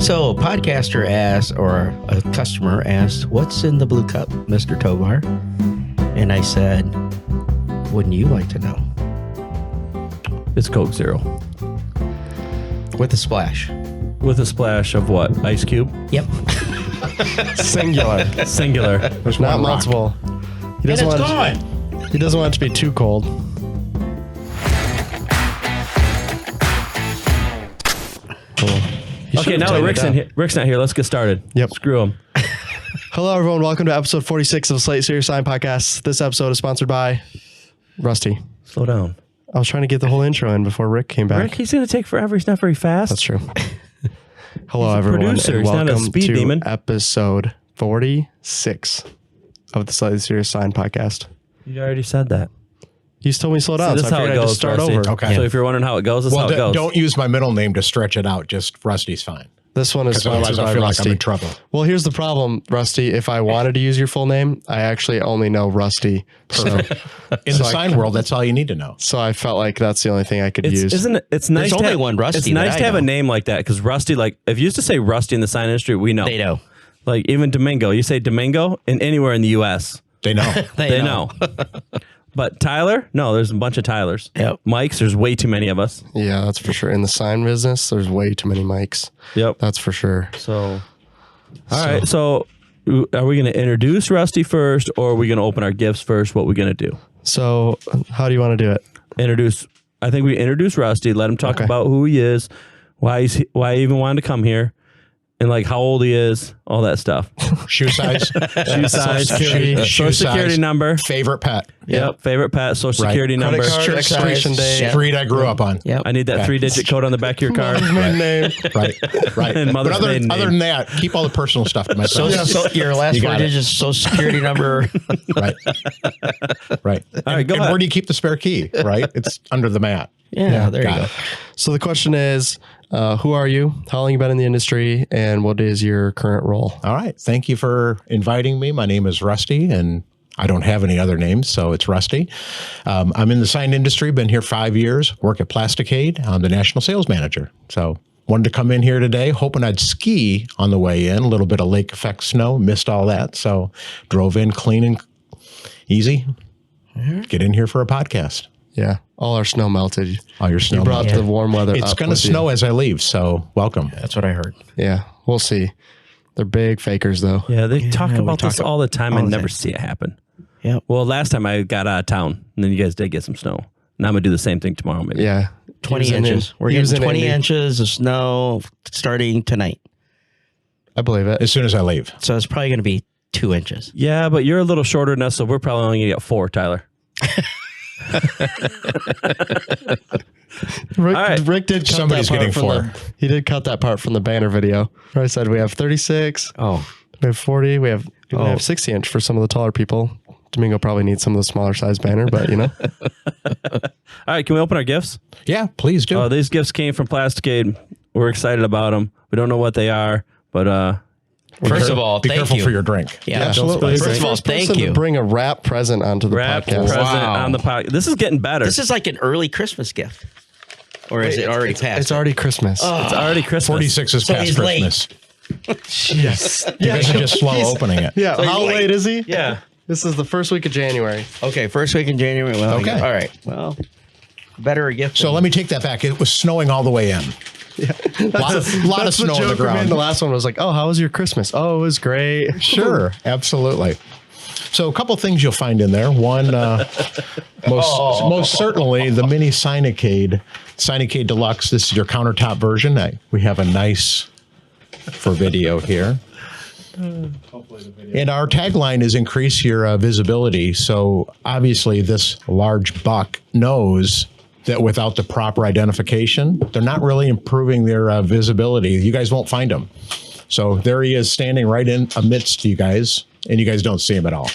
So a podcaster asked, or a customer asked, "What's in the blue cup, Mr. Tovar?" And I said, "Wouldn't you like to know?" It's Coke Zero. With a splash. With a splash of what? Ice cube? Yep. Singular. Singular. There's not multiple. He And it's doesn't gone. He doesn't want it to be too cold. Cool. Okay, now that Rick's not here, let's get started. Yep. Screw him. Hello, everyone. Welcome to episode 46 of the Slate Serious Sign Podcast. This episode is sponsored by Rusty. Slow down. I was trying to get the whole intro in before Rick came back. Rick, he's going to take forever. He's not very fast. That's true. Hello, He's a everyone, producer. and He's not a welcome speed to demon. episode 46 of the Slightly Serious Sign Podcast. You already said that. He's told me to slow down, this so is I how figured it I'd goes. just start Rusty. over. Okay. So if you're wondering how it goes, this is how it goes. Don't use my middle name to stretch it out. Just Rusty's fine. This one is Because otherwise sponsored I by feel like Rusty. I'm in trouble. Well, here's the problem, Rusty. If I wanted to use your full name, I actually only know Rusty. So, In the sign world, that's all you need to know. so I felt like that's the only thing I could use. Isn't it? It's nice. There's to only have, one Rusty It's that nice I to have a know. name like that because Rusty, like if you used to say Rusty in the sign industry, we know. They know. Like even Domingo, you say Domingo in anywhere in the U.S. They know. They know. But Tyler, no, there's a bunch of Tylers. Yep. Mike's, there's way too many of us. Yeah, that's for sure. In the sign business, there's way too many mics. Yep. That's for sure. So, all right. So, are we going to introduce Rusty first, or are we going to open our gifts first? What are we going to do? So, how do you want to do it? Introduce. I think we introduce Rusty. Let him talk Okay. about who he is, why he even wanted to come here, and like how old he is, all that stuff. Shoe size. Shoe size, Security. social security number. Favorite pet. Yep. Favorite pet, social Right. security Credit number. card, Shirt expiration size, date. Street I grew up on. Yep. I need that 3-digit code on the back of your card. Maiden name. Right. Right. And mother's But maiden other name. than that, keep all the personal stuff to myself. So your last You four got it. digits, social security number. Right. Right. All right, go and ahead. where do you keep the spare key? Right. It's under the mat. Yeah, there you Got go. it. So the question is, who are you? How long you been in the industry? And what is your current role? All right. Thank you for inviting me. My name is Rusty, and I don't have any other names, so it's Rusty. I'm in the sign industry, been here 5 years, work at Plasticade. I'm the national sales manager. So wanted to come in here today, hoping I'd ski on the way in, a little bit of lake effect snow, missed all that. So drove in clean and easy. Get in here for a podcast. Yeah, all our snow melted. All your snow. You brought melted. the warm weather It's up going to with you. snow as I leave, so welcome. That's what I heard. Yeah, we'll see. They're big fakers, though. Yeah, they talk we about talk this all the time all and the never time. see it happen. Yep. Well, last time I got out of town, and then you guys did get some snow. Now I'm going to do the same thing tomorrow, maybe. Yeah. 20 He was in inches. Indy. We're He was getting in 20 Indy. inches of snow starting tonight. I believe it. As soon as I leave. So it's probably going to be 2 inches. Yeah, but you're a little shorter than us, so we're probably only going to get 4, Tyler. Rick, All right. Rick did cut Somebody's that part getting from 4. He did cut that part from the banner video. I said we have 36, Oh, we have 40, we have 60 inch for some of the taller people. Domingo probably needs some of the smaller size banner, but you know. All right, can we open our gifts? Yeah, please do. Oh, these gifts came from Plasticade. We're excited about them. We don't know what they are, but first of all, Be thank careful you. for your drink. Yeah, Absolutely. First of all, First thank person you. to bring a wrap present onto the wrap podcast. present Wow. on the podcast. This is getting better. This is like an early Christmas gift. Or is it already passed? It's already Christmas. it's already Christmas. 46 is So past he's late. Christmas. Yes. You guys are just slow opening it. Yeah. So he's How late. late is he? Yeah. This is the first week of January. Okay, first week in January. Well, Okay. All right. Well, better a gift. So let me take that back. It was snowing all the way in. lot of That's snow on the joke we made in ground. the last one was like, oh, how was your Christmas? Oh, it was great. Sure, absolutely. So a couple things you'll find in there. One, most certainly the mini Signicade Deluxe. This is your countertop version. We have a nice for video here. And our tagline is increase your visibility. So obviously this large buck knows that without the proper identification, they're not really improving their visibility. You guys won't find them. So there he is standing right in amidst you guys, and you guys don't see him at all.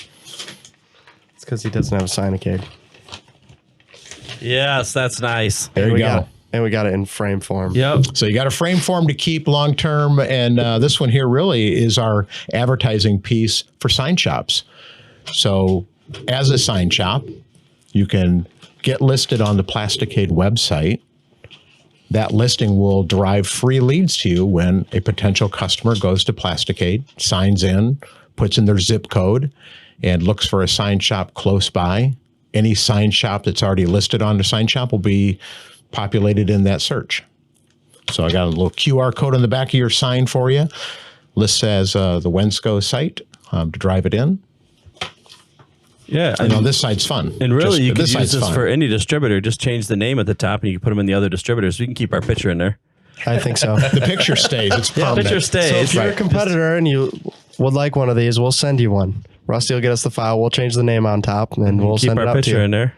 It's because he doesn't have a Signacade. Yes, that's nice. There you go. And we got it in frame form. Yep. So you got a frame form to keep long term, and this one here really is our advertising piece for sign shops. So as a sign shop, you can get listed on the Plasticade website That listing will drive free leads to you when a potential customer goes to Plasticade, signs in, puts in their zip code, and looks for a sign shop close by. Any sign shop that's already listed on the sign shop will be populated in that search. So I got a little QR code on the back of your sign for you. Lists as the Wensco site to drive it in. Yeah. I know this site's fun. And really, you could use site's this fun. for any distributor. Just change the name at the top and you can put them in the other distributors. We can keep our picture in there. I think so. The picture stays. It's permanent. Picture So stays. if you're a competitor and you would like one of these, we'll send you one. Rusty will get us the file. We'll change the name on top, and then we'll Keep send it our up to picture you. in there.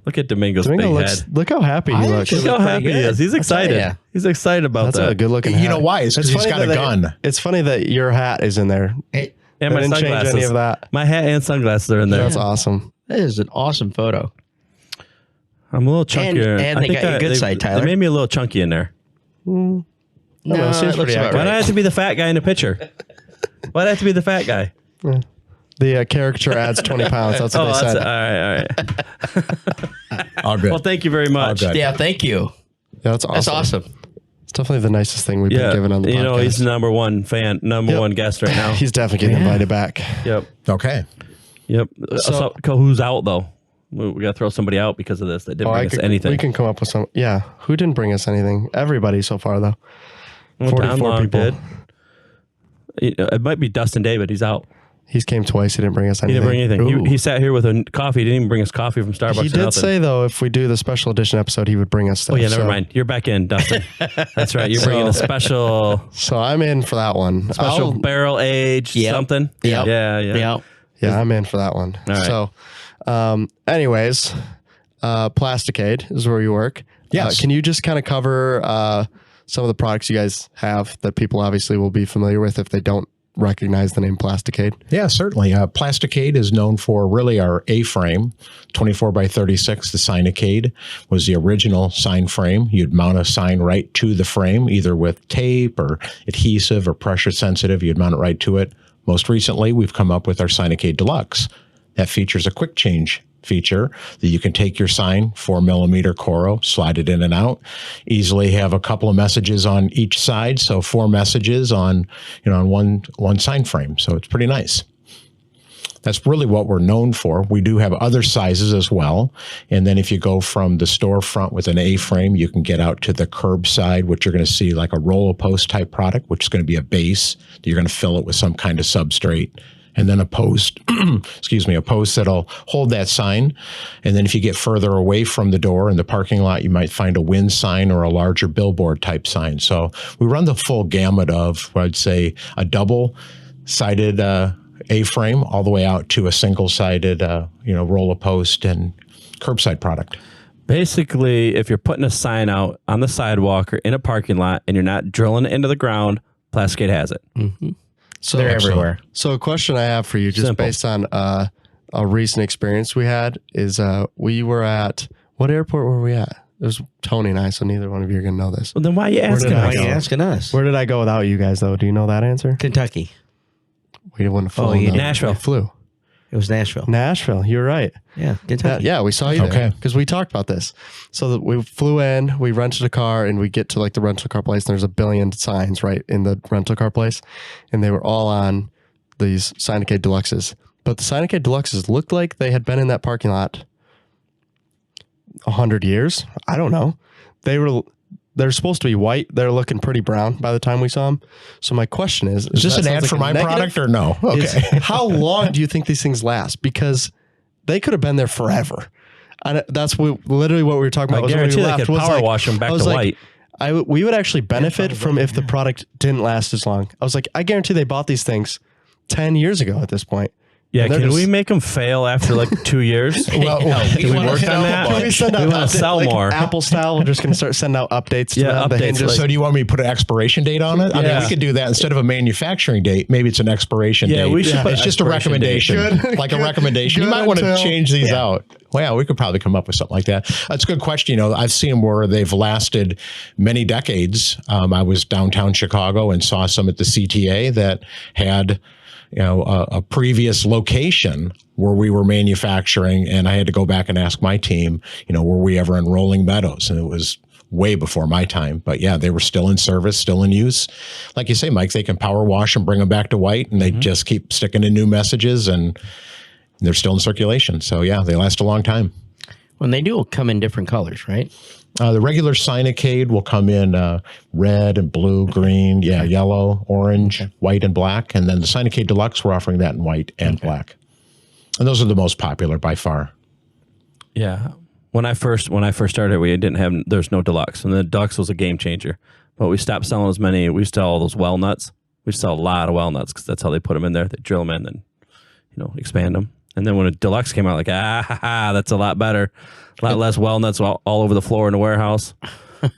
Look at Domingo's Domingo big looks. head. Look how happy he looks. Look how happy he is. He's excited. ya. He's excited about That's that. a good looking. You know why? It's because he's got a gun. It's funny that your hat is in there. Hey, And my I didn't change sunglasses. any of that. My hat and sunglasses are in there. That's awesome. that is an awesome photo. I'm a little chunkier. And they got you a good side, Tyler. They made me a little chunky in there. No, it seems it looks pretty about accurate. Why do I right. have to be the fat guy in the picture? Why do I have to be the fat guy? The caricature adds 20 pounds. That's what they That's said. all right. All good. Well, thank you very much. good. Yeah, thank you. Yeah, that's awesome. That's awesome. It's definitely the nicest thing we've been given on the podcast. You know, he's the number one fan, number one guest right now. He's definitely getting invited back. Yep. Okay. Yep. So- So who's out though? We got to throw somebody out because of this. That didn't bring us anything. We can come up with some. Yeah. Who didn't bring us anything? Everybody so far, though. Well, 44 Don Long people. did. It might be Dustin David. He's out. He's came twice. He didn't bring us He anything. didn't bring anything. Ooh. He sat here with a coffee. He didn't even bring us coffee from Starbucks. He or did nothing. say, though, if we do the special edition episode, he would bring us stuff. Oh yeah, never So- mind. You're back in, Dustin. That's right. You're bringing a special So I'm in for that one. special barrel aged Yep. something. Yep. Yeah. Yeah. Yeah, I'm in for that one. All right. So, anyways, Plasticade is where you work. Yes. Can you just kind of cover some of the products you guys have that people obviously will be familiar with if they don't recognize the name Plasticade? Yeah, certainly. Plasticade is known for really our A-frame, 24 by 36. The Signicade was the original sign frame. You'd mount a sign right to the frame, either with tape or adhesive or pressure sensitive. You'd mount it right to it. Most recently, we've come up with our Signicade Deluxe. That features a quick change feature that you can take your sign, 4mm Coro, slide it in and out, easily have a couple of messages on each side. So 4 messages on one sign frame. So it's pretty nice. That's really what we're known for. We do have other sizes as well. And then if you go from the storefront with an A-frame, you can get out to the curbside, which you're going to see like a roll post type product, which is going to be a base that you're going to fill it with some kind of substrate. And then a post, a post that'll hold that sign. And then if you get further away from the door in the parking lot, you might find a wind sign or a larger billboard type sign. So we run the full gamut of what I'd say a double-sided A-frame all the way out to a single-sided, roll post and curbside product. Basically, if you're putting a sign out on the sidewalk or in a parking lot and you're not drilling it into the ground, Plasticade has it. Mm-hmm. So They're everywhere. So a question I have for you, just Simple. based on a recent experience we had, is we were at, what airport were we at? It was Tony and I, so neither one of you are going to know this. Well, then why are you asking did I Why us? are you go? asking us? Where did I go without you guys, though? Do you know that answer? Kentucky. We wouldn't have flown. you though. did. Nashville. We flew. It was Nashville. Nashville. You're right. Yeah, Kentucky. Yeah, we saw you Okay. there because we talked about this. So that we flew in, we rented a car, and we get to like the rental car place, and there's a billion signs right in the rental car place, and they were all on these Signicade Deluxes. But the Signicade Deluxes looked like they had been in that parking lot 100 years. I don't know. They're supposed to be white. They're looking pretty brown by the time we saw them. So my question is Is this that an ad sounds for like my a product negative? or no? Is Okay. how long do you think these things last? Because they could have been there forever. And that's literally what we were talking I about. was when guarantee we they left could was power like- wash them back I was to like, white. we would actually benefit from if the product didn't last as long. I was like, I guarantee they bought these things 10 years ago at this point. Yeah, And they're can just- we make them fail after like 2 years? Well, Can we wanna work hit on all the that? Can we send out We want to updates, sell like more. Apple style? We're just going to start sending out updates to Yeah, them. The updates, hinges. like- So do you want me to put an expiration date on it? I mean, Yeah. we could do that instead of a manufacturing date. Maybe it's an expiration Yeah, date. we should put It's just a expiration date. recommendation, Good- like a good- recommendation. You good might want to until- change these out. Well, we could probably come up with something like that. That's a good question. I've seen them where they've lasted many decades. I was downtown Chicago and saw some at the CTA that had a previous location where we were manufacturing, and I had to go back and ask my team, were we ever in Rolling Meadows? And it was way before my time. But yeah, they were still in service, still in use. Like you say, Mike, they can power wash and bring them back to white, and they just keep sticking in new messages, and they're still in circulation. So yeah, they last a long time. When they do come in different colors, right? The regular Signicade will come in red and blue, green, yellow, orange, white, and black. And then the Signicade Deluxe, we're offering that in white and black. And those are the most popular by far. Yeah. When I first started, we didn't have, there's no Deluxe, and the Deluxe was a game changer. But we stopped selling as many. We sell all those well nuts. We sell a lot of well nuts because that's how they put them in there. They drill them in and, expand them. And then when a Deluxe came out, like, that's a lot better. A lot less well nuts all over the floor in the warehouse.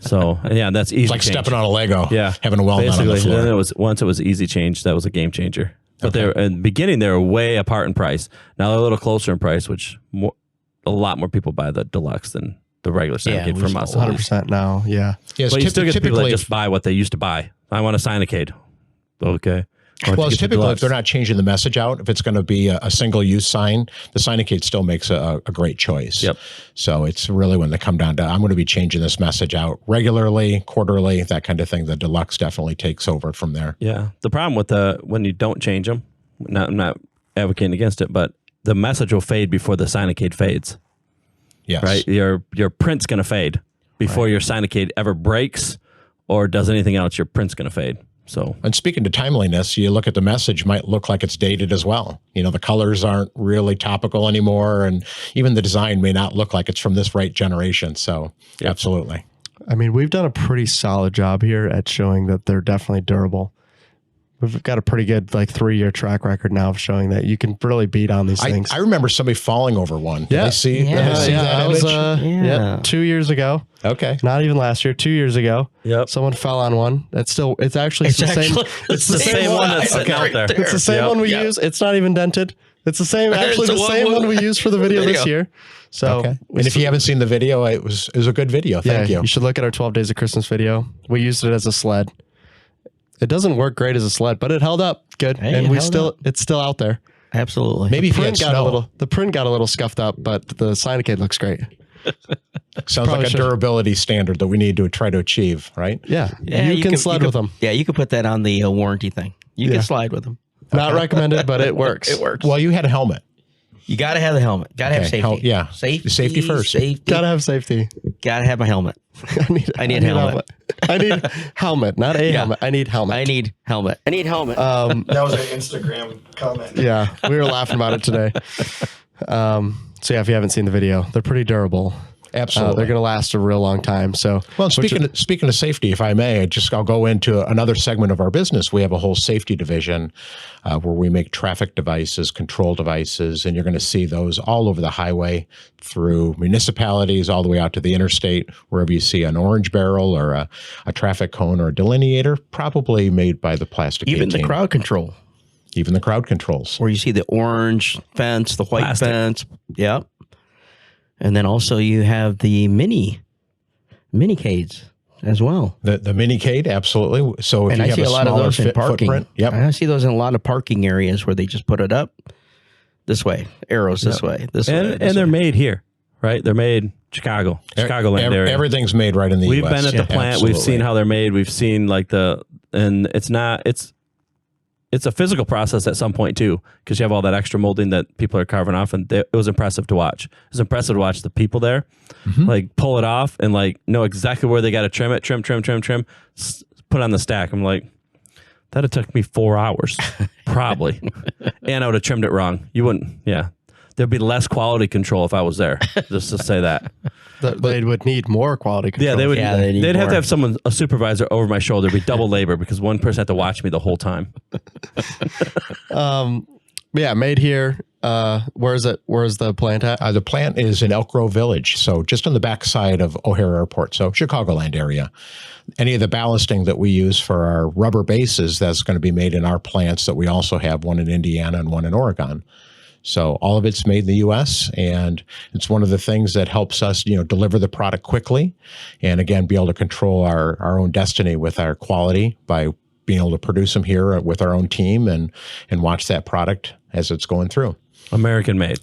So, yeah, that's easy. It's like stepping on a Lego. Yeah. Having a well nut on the floor. And then once it was easy change, that was a game changer. But in the beginning, they were way apart in price. Now they're a little closer in price, which a lot more people buy the Deluxe than the regular Signicade from us. 100% now, yeah. Yes, But you still get people that just buy what they used to buy. I want a Signicade. Okay. Well, it's typical if they're not changing the message out. If it's going to be a single-use sign, the Signicade still makes a great choice. Yep. So it's really when they come down to, I'm going to be changing this message out regularly, quarterly, that kind of thing. The Deluxe definitely takes over from there. Yeah. The problem with when you don't change them, I'm not advocating against it, but the message will fade before the Signicade fades. Yes. Right? Your print's going to fade before your Signicade ever breaks or does anything else. Your print's going to fade. So, and speaking to timeliness, you look at the message, might look like it's dated as well. The colors aren't really topical anymore, and even the design may not look like it's from this right generation. So, absolutely. I mean, we've done a pretty solid job here at showing that they're definitely durable. We've got a pretty good 3-year track record now of showing that you can really beat on these things. I remember somebody falling over one. Did Yeah. I see, Yeah, did I see that that was image? 2 years ago. Okay. Not even last year, 2 years ago. Yep. Someone fell on one. It's actually the same. It's the same one that's sitting out there. It's the same one we use. It's not even dented. It's the same. Actually, the same one we used for the video this year. So, and if you haven't seen the video, it was a good video. Thank you. You should look at our 12 Days of Christmas video. We used it as a sled. It doesn't work great as a sled, but it held up good, and it's still out there. Absolutely. Maybe if you had snow. The print got a little scuffed up, but the Signicade looks great. Sounds like a durability standard that we need to try to achieve, right? Yeah, you can sled with them. Yeah, you can put that on the warranty thing. You can slide with them. Not recommended, but it works. It works. Well, you had a helmet. You got to have the helmet. Got to have safety. Safety first. Got to have safety. Got to have my helmet. I need helmet. I need helmet, not a helmet. I need helmet. I need helmet. That was an Instagram comment. Yeah, we were laughing about it today. So yeah, if you haven't seen the video, they're pretty durable. Absolutely. They're going to last a real long time. So, well, speaking of safety, if I may, I'll go into another segment of our business. We have a whole safety division where we make traffic devices, control devices, and you're going to see those all over the highway through municipalities, all the way out to the interstate. Wherever you see an orange barrel or a traffic cone or a delineator, probably made by the Plasticade Even the team. crowd control. Even the crowd controls. Where you see the orange fence, the white fence. Yep. And then also you have the minicades as well. The minicade, absolutely. So if and you I have see a lot of those in parking. Footprint, yep. I see those in a lot of parking areas where they just put it up this way, arrows this way, this way. And they're made here, right? They're made Chicagoland area. Everything's made right in the We've US. been at the plant. Absolutely. We've seen how they're made. We've seen it's a physical process at some point too, because you have all that extra molding that people are carving off, and it was impressive to watch. It was impressive to watch the people there, pull it off and know exactly where they got to trim it, trim, put on the stack. I'm like, that'd have took me 4 hours, probably, and I would have trimmed it wrong. You wouldn't, There'd be less quality control if I was there. Just to say that. They would need more quality control. Yeah, they would. Yeah, they'd have to have a supervisor over my shoulder. It'd be double labor because one person had to watch me the whole time. Yeah, made here. Where's it? Where's the plant at? The plant is in Elk Grove Village, so just on the backside of O'Hare Airport, so Chicagoland area. Any of the ballasting that we use for our rubber bases, that's going to be made in our plants that we also have, one in Indiana and one in Oregon. So all of it's made in the U.S., and it's one of the things that helps us, deliver the product quickly, and again, be able to control our own destiny with our quality by being able to produce them here with our own team and watch that product as it's going through. American made.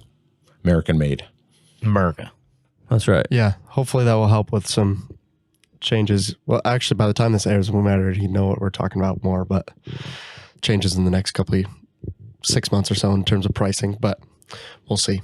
American made. America. That's right. Yeah, hopefully that will help with some changes. Well, actually, by the time this airs, we might already know what we're talking about more, but changes in the next couple of 6 months or so in terms of pricing, but we'll see.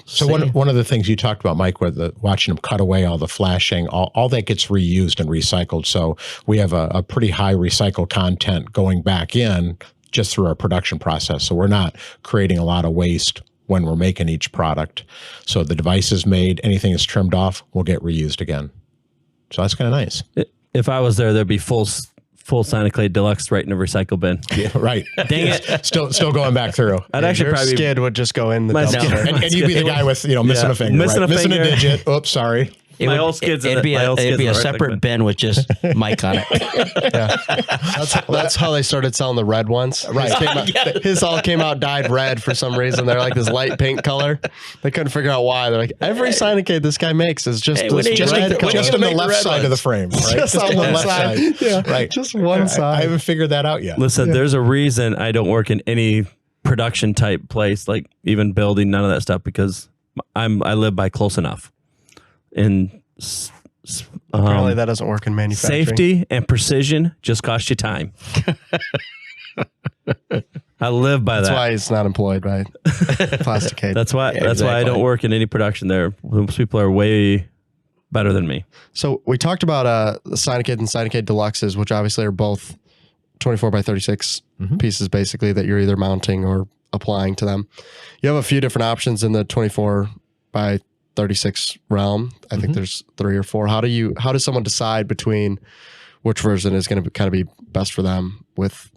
So one of the things you talked about, Mike, with watching them cut away all the flashing, all that gets reused and recycled. So we have a pretty high recycled content going back in just through our production process. So we're not creating a lot of waste when we're making each product. So the device is made, anything is trimmed off, will get reused again. So that's kind of nice. If I was there, there'd be full Signicade Deluxe right in a recycle bin. Yeah, right. Dang it. Still going back through. I'd actually Your probably skid would just go in the My dumpster. skid. And you'd be the guy with, missing a finger. Missing a Missing finger. a digit. Oops, sorry. My old skids. It'd be a separate bin with just Mike on it. That's how they started selling the red ones. Right. His all came out dyed red for some reason. They're like this light pink color. They couldn't figure out why. They're like, every Signicade this guy makes is just this red color. Just on the left side of the frame. Right? Just on the left side. Yeah, right. Just one side. I haven't figured that out yet. Listen, there's a reason I don't work in any production type place, like even building, none of that stuff, because I live by close enough. And Apparently that doesn't work in manufacturing. safety and precision just cost you time. I live by That's that. why he's not employed by Plasticade. That's why I don't work in any production there. Most people are way better than me. So we talked about the Signicade and Signicade Deluxes, which obviously are both 24 by 36 pieces basically that you're either mounting or applying to them. You have a few different options in the 24 by 36 realm. I think there's 3 or 4. How does someone decide between which version is going to kind of be best for them with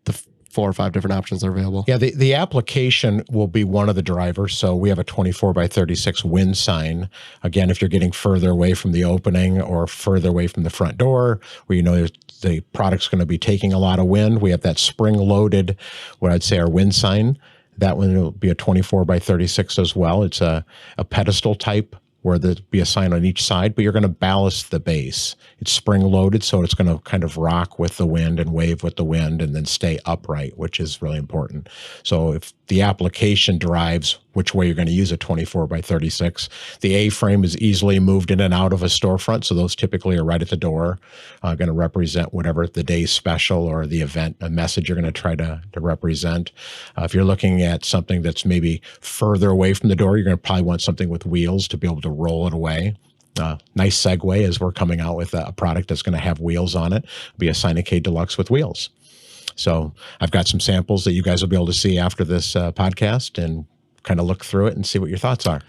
the 4 or 5 different options that are available? Yeah, the application will be one of the drivers. So we have a 24 by 36 wind sign. Again, if you're getting further away from the opening or further away from the front door, where you know the product's going to be taking a lot of wind, we have that spring-loaded, what I'd say our wind sign. That one will be a 24 by 36 as well. It's a pedestal type where there'll be a sign on each side, but you're going to ballast the base. It's spring-loaded, so it's going to kind of rock with the wind and wave with the wind and then stay upright, which is really important. So if the application drives which way you're going to use a 24 by 36, the A-frame is easily moved in and out of a storefront, so those typically are right at the door, going to represent whatever the day's special or the event, a message you're going to try to represent. If you're looking at something that's maybe further away from the door, you're going to probably want something with wheels to be able to roll it away. Nice segue as we're coming out with a product that's going to have wheels on it. It'll be a Signicade Deluxe with wheels. So I've got some samples that you guys will be able to see after this podcast and kind of look through it and see what your thoughts are.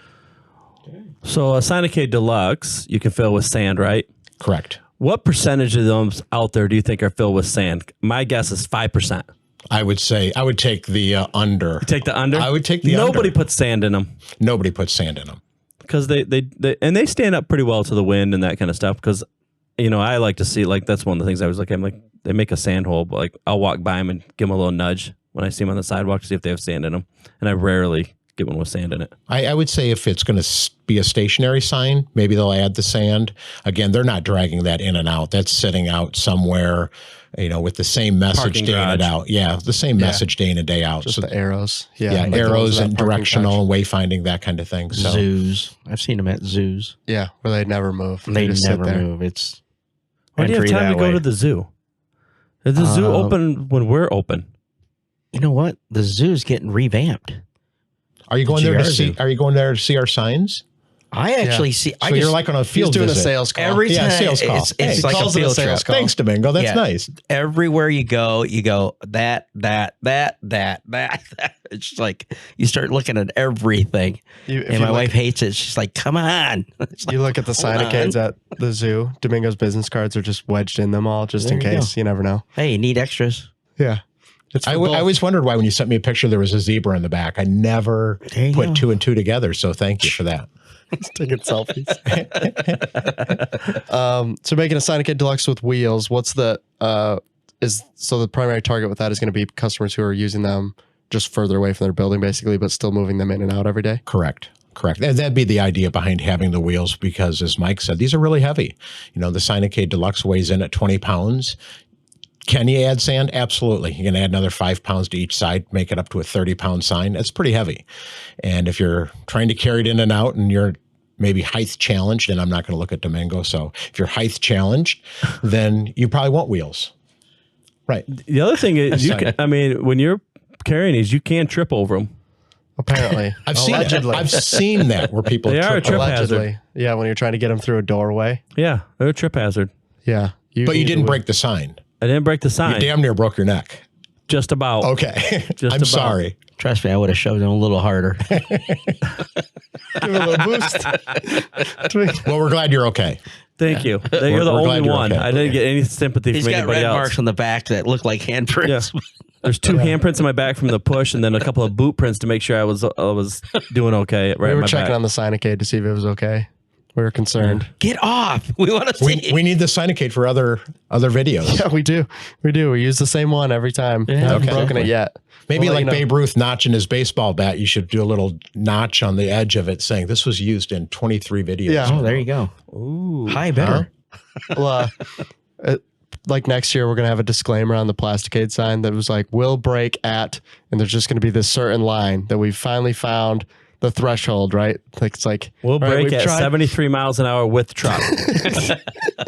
So a Signicade Deluxe, you can fill with sand, right? Correct. What percentage of those out there do you think are filled with sand? My guess is 5%. I would say I would take the under. Take the under? I would take the Nobody under. puts sand in them. Nobody puts sand in them. Because they stand up pretty well to the wind and that kind of stuff. Because, I like to see, like, that's one of the things I was like, I'm like, they make a sand hole, but like I'll walk by them and give them a little nudge when I see them on the sidewalk to see if they have sand in them. And I rarely get one with sand in it. I would say if it's going to be a stationary sign, maybe they'll add the sand. Again, they're not dragging that in and out. That's sitting out somewhere, with the same message Parking day in and garage. out. Yeah, the same message day in and day out. Just So the arrows. yeah, like arrows the ones and in that parking directional garage. wayfinding, that kind of thing. So Zoos. I've seen them at zoos. Yeah, where they never move. They just never sit there. move. It's Why do you have entry time that to go way. to the zoo? Is the zoo open when we're open? You know what? The zoo's getting revamped. are you going there to GR see? Zoo. Are you going there to see our signs? I actually see. So you're like on a He's field doing visit. a sales call. every Yeah, time. sales call. It's Hey, like a calls it a field sales trip. call. Thanks, Domingo. That's Yeah. nice. Everywhere you go that. It's just like you start looking at everything. If And you my look- wife hates it. She's like, "Come on." It's like, You look at the Hold Signocades at the zoo. Domingo's business cards are just wedged in them all, just in There you case. You never know. hey, you need extras? Yeah, it's I always wondered why when you sent me a picture there was a zebra in the back. I never There you put go. 2 and 2 together. So thank you for that. taking selfies. So making a Signicade Deluxe with wheels. What's the the primary target with that is going to be customers who are using them just further away from their building, basically, but still moving them in and out every day. Correct. And that'd be the idea behind having the wheels because, as Mike said, these are really heavy. The Signicade Deluxe weighs in at 20 pounds. Can you add sand? Absolutely. You can add another 5 pounds to each side, make it up to a 30-pound sign. That's pretty heavy. And if you're trying to carry it in and out and you're maybe height challenged, and I'm not going to look at Domingo. So if you're height challenged, then you probably want wheels. Right. The other thing is, when you're carrying these, you can trip over them. Apparently. I've seen that where people they are a trip allegedly. hazard. Yeah, when you're trying to get them through a doorway. Yeah, they're a trip hazard. Yeah. But you didn't break the sign. I didn't break the sign. You damn near broke your neck. Just about. Okay. I'm sorry. Trust me, I would have shoved him a little harder. Give him a little boost. Well, we're glad you're okay. Thank you. You're the only one. Okay. I didn't get any sympathy He's from got anybody red else. marks on the back that look like handprints. Yeah. There's 2 handprints in my back from the push, and then a couple of boot prints to make sure I was doing okay. We were checking on the Signicade to see if it was okay. We were concerned. Get off! We want to see. We need the Signicade for other videos. Yeah, we do. We use the same one every time. Yeah, I haven't okay. broken it yet. Maybe Well, like Babe Ruth notching his baseball bat, you should do a little notch on the edge of it saying this was used in 23 videos. Yeah. Oh, there you go. Ooh. Hi, better. Well, like next year, we're going to have a disclaimer on the Plasticade sign that was like, will break at, and there's just going to be this certain line that we've finally found the threshold, right? Like it's like, We'll right, break we've at tried- 73 miles an hour with truck.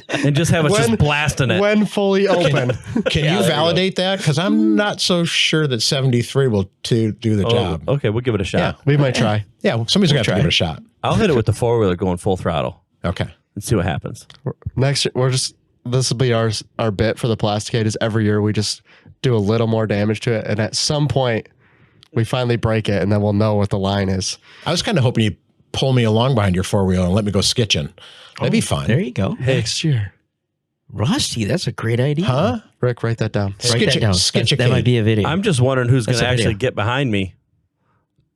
And just have us just blasting it. When fully open. Can you validate that? Because I'm not so sure that 73 will do the job. Okay, we'll give it a shot. We might try. Yeah, well, somebody's going to have to give it a shot. I'll hit it with the 4-wheeler going full throttle Okay. and see what happens. Next year, this will be our bit for the Plasticade is every year we just do a little more damage to it. And at some point, we finally break it, and then we'll know what the line is. I was kind of hoping you'd pull me along behind your 4-wheeler and let me go skitching. That'd be fun. There you go. Next year. Rusty, that's a great idea. Huh? Rick, write that down. Write that down. That might be a video. I'm just wondering who's going That's to a video. actually get behind me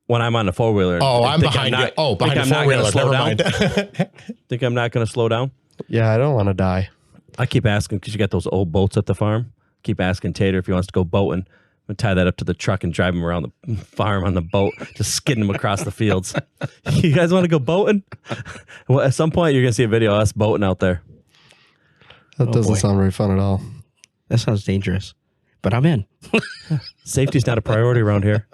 when I'm on the 4-wheeler. Oh, I'm behind you. Oh, behind the 4-wheeler. Never mind. Think I'm not going to slow down? Yeah, I don't want to die. I keep asking because you got those old boats at the farm. Keep asking Tater if he wants to go boating. I'm going to tie that up to the truck and drive him around the farm on the boat, just skidding him across the fields. You guys want to go boating? Well, at some point, you're going to see a video of us boating out there. That doesn't boy. sound very fun at all. That sounds dangerous, but I'm in. Safety's not a priority around here.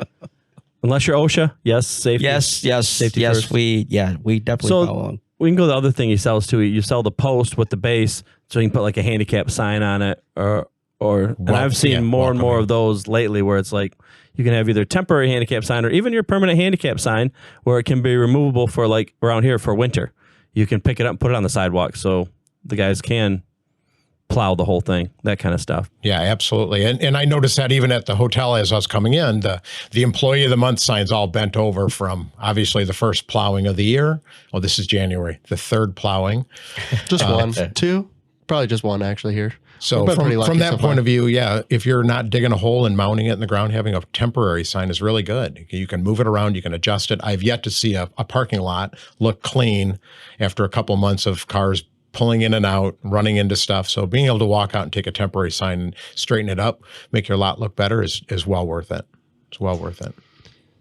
Unless you're OSHA. Yes, safety. Yes, Safety yes. first. We definitely So follow along. we can go to the other thing he sells too. You sell the post with the base, so you can put like a handicap sign on it, and I've seen more and more of those lately, where it's like you can have either temporary handicap sign or even your permanent handicap sign, where it can be removable for like around here for winter. You can pick it up and put it on the sidewalk, so the guys can plow the whole thing, that kind of stuff. Yeah, absolutely. And I noticed that even at the hotel as I was coming in, the employee of the month sign's all bent over from obviously the first plowing of the year. Oh, this is January, the 3rd plowing. Just one, 2, probably just one actually here. So from that point of view, yeah, if you're not digging a hole and mounting it in the ground, having a temporary sign is really good. You can move it around, you can adjust it. I've yet to see a parking lot look clean after a couple months of cars pulling in and out, running into stuff. So being able to walk out and take a temporary sign and straighten it up, make your lot look better is well worth it. It's well worth it.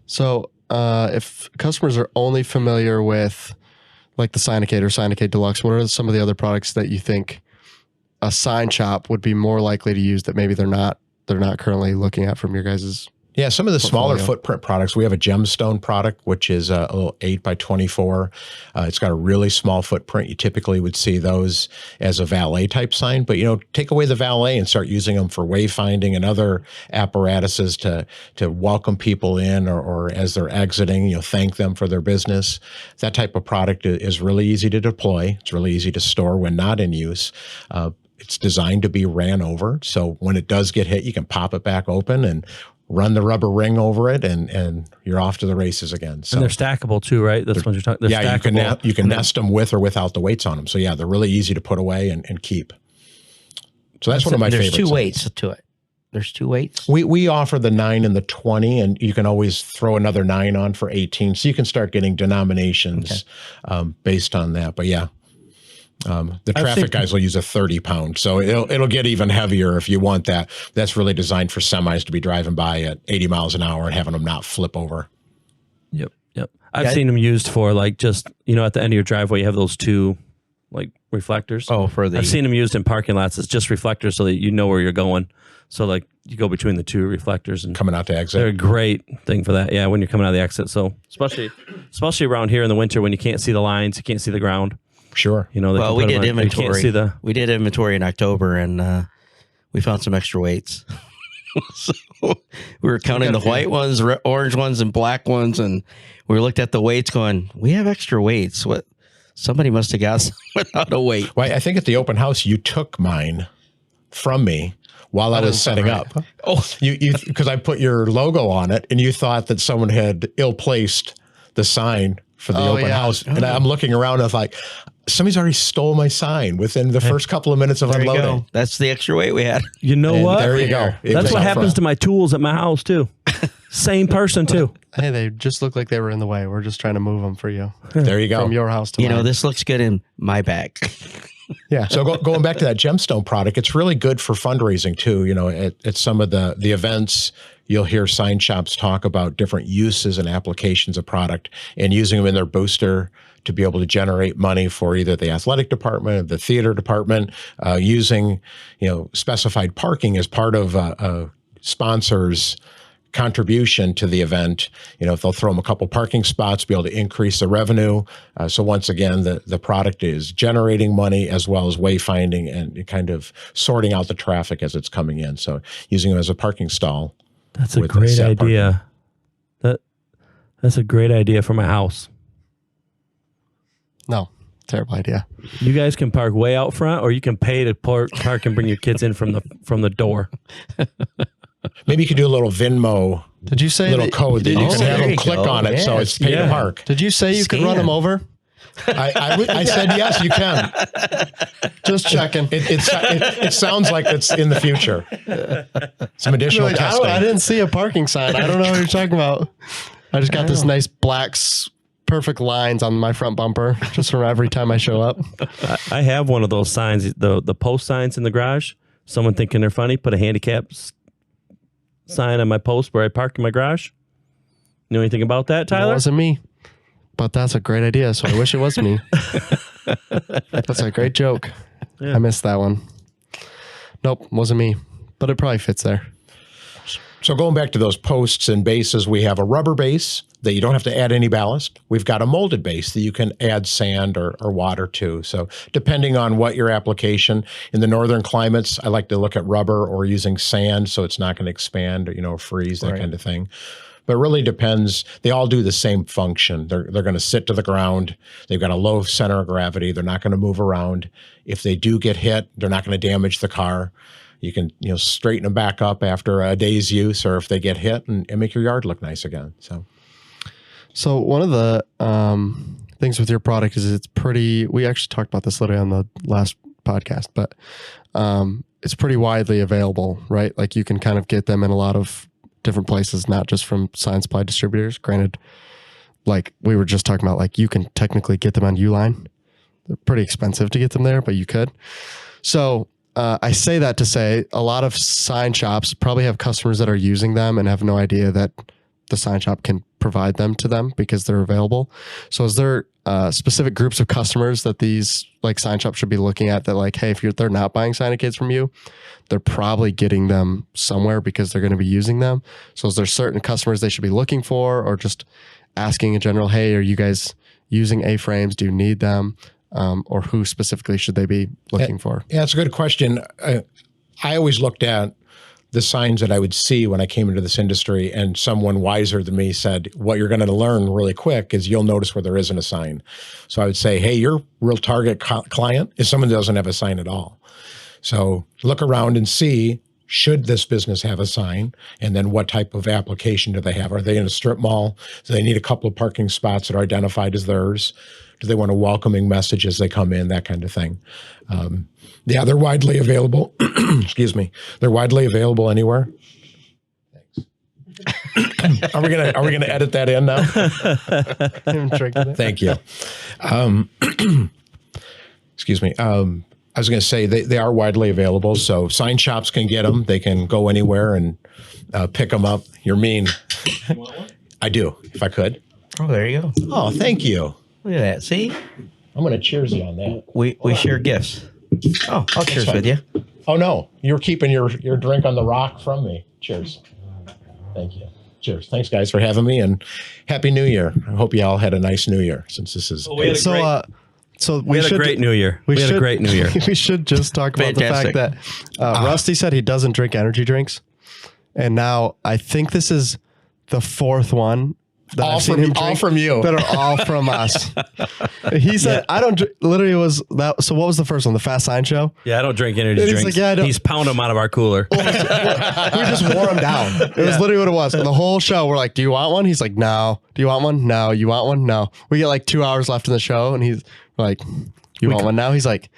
So if customers are only familiar with like the Signicade or Signicade Deluxe, what are some of the other products that you think a sign shop would be more likely to use that maybe they're not currently looking at from your guys'? Yeah, some of the smaller portfolio. footprint products. We have a gemstone product, which is a little 8x24. It's got a really small footprint. You typically would see those as a valet type sign, but take away the valet and start using them for wayfinding and other apparatuses to welcome people in or as they're exiting, thank them for their business. That type of product is really easy to deploy. It's really easy to store when not in use. It's designed to be ran over, so when it does get hit, you can pop it back open and run the rubber ring over it, and you're off to the races again. So, And they're stackable too, right? That's what you're talking. yeah, you can nest them with or without the weights on them. So yeah, they're really easy to put away and keep. So that's one of my favorites. There's 2 weights to it. There's 2 weights. We offer the 9 and the 20, and you can always throw another 9 on for 18. So you can start getting denominations based on that. But yeah. The traffic guys will use a 30-pound, so it'll get even heavier if you want that. That's really designed for semis to be driving by at 80 miles an hour and having them not flip over. Yep. I've seen them used for like just at the end of your driveway, you have those 2 like reflectors. Oh, for the. I've seen them used in parking lots as just reflectors so that you know where you're going. So like you go between the two reflectors and Coming out to they're exit. a great thing for that. Yeah, when you're coming out of the exit. So especially around here in the winter when you can't see the lines, you can't see the ground. Sure. You know, they Well, can we put them did on- you can't inventory. see the. We did inventory in October, and we found some extra weights. So we were counting the white ones, orange ones, and black ones, and we looked at the weights, going, "We have extra weights. What? Somebody must have got some without a weight." Well, I think at the open house, you took mine from me while I was setting up. Oh, You because I put your logo on it, and you thought that someone had ill-placed the sign for the open house. And I'm looking around, and I was like, somebody's already stole my sign within the first couple of minutes of there you unloading. go. That's the extra weight we had. You know And what? there you go. That's what happens to my tools at my house too. Same person too. Hey, they just look like they were in the way. We're just trying to move them for you There you go. from your house to You know, mine. this looks good in my bag. Yeah. So going back to that gemstone product, it's really good for fundraising too. You know, at some of the events, you'll hear sign shops talk about different uses and applications of product and using them in their booster to be able to generate money for either the athletic department or the theater department, using, specified parking as part of a sponsor's contribution to the event. If they'll throw them a couple parking spots, be able to increase the revenue. So once again, the product is generating money as well as wayfinding and kind of sorting out the traffic as it's coming in. So using them as a parking stall. That's a with great set idea. That's a great idea for my house. No, terrible idea. You guys can park way out front, or you can pay to park and bring your kids in from the door. Maybe you could do a little Venmo Did you say little that- code that did you you can say- have there them you click go. on it, so Yes, it's pay to yeah. park. Did you say you could run them over? I said yes, you can. Just checking. It sounds like it's in the future. Some additional Like, testing. I didn't see a parking sign. I don't know what you're talking about. I just got this nice black, perfect lines on my front bumper just from every time I show up. I have one of those signs, the post signs in the garage. Someone thinking they're funny, put a handicap sign on my post where I park in my garage. You know anything about that, It Tyler? wasn't me, but that's a great idea. So I wish it was me. That's a great joke. Yeah. I missed that one. Nope, wasn't me, but it probably fits there. So going back to those posts and bases, we have a rubber base that you don't have to add any ballast. We've got a molded base that you can add sand or water to. So depending on what your application, in the northern climates, I like to look at rubber or using sand so it's not going to expand or, freeze, that kind of thing. But it really depends. They all do the same function. They're going to sit to the ground. They've got a low center of gravity. They're not going to move around. If they do get hit, they're not going to damage the car. You can, straighten them back up after a day's use, or if they get hit, and make your yard look nice again. So one of the things with your product is it's pretty. We actually talked about this literally on the last podcast, but it's pretty widely available, right? Like you can kind of get them in a lot of different places, not just from sign supply distributors. Granted, like we were just talking about, like you can technically get them on Uline. They're pretty expensive to get them there, but you could. So I say that to say a lot of sign shops probably have customers that are using them and have no idea that the sign shop can provide them to them because they're available. So is there specific groups of customers that these like sign shops should be looking at that like, hey, if they're not buying Signicides from you, they're probably getting them somewhere because they're going to be using them. So is there certain customers they should be looking for, or just asking in general, hey, are you guys using A-frames? Do you need them? Or who specifically should they be looking for? Yeah, it's a good question. I always looked at the signs that I would see when I came into this industry, and someone wiser than me said, what you're going to learn really quick is you'll notice where there isn't a sign. So I would say, hey, your real target client is someone that doesn't have a sign at all. So look around and see, should this business have a sign? And then what type of application do they have? Are they in a strip mall? Do they need a couple of parking spots that are identified as theirs? Do they want a welcoming message as they come in? That kind of thing. Yeah, they're widely available. Excuse me. They're widely available anywhere. Thanks. Are we gonna edit that in now? Thank you. Excuse me. I was going to say they are widely available, so sign shops can get them. They can go anywhere and pick them up. You're mean. You want one? I do, if I could. Oh, there you go. Oh, thank you. Look at that. See? I'm going to cheers you on that. We share gifts. Oh, I'll cheers with you. Oh no, you're keeping your drink on the rock from me. Cheers. Thank you. Cheers. Thanks, guys, for having me, and Happy New Year. I hope you all had a nice New Year, since this is. We had a great New Year. We had a great New Year. We should just talk about Fantastic. the fact that Rusty said he doesn't drink energy drinks, and now I think this is the fourth one that I've seen him drink all from you. that are all from us. He said, "I don't." Literally, was that? So what was the first one? The Fast Sign Show. Yeah, I don't drink energy And he's drinks. like, yeah, I don't- He's pounding them out of our cooler. We just wore him down. It was literally what it was. And the whole show, we're like, "Do you want one?" He's like, "No." "Do you want one?" "No." "You want one?" "No." We get like 2 hours left in the show, and he's like, "You want one now?" He's like,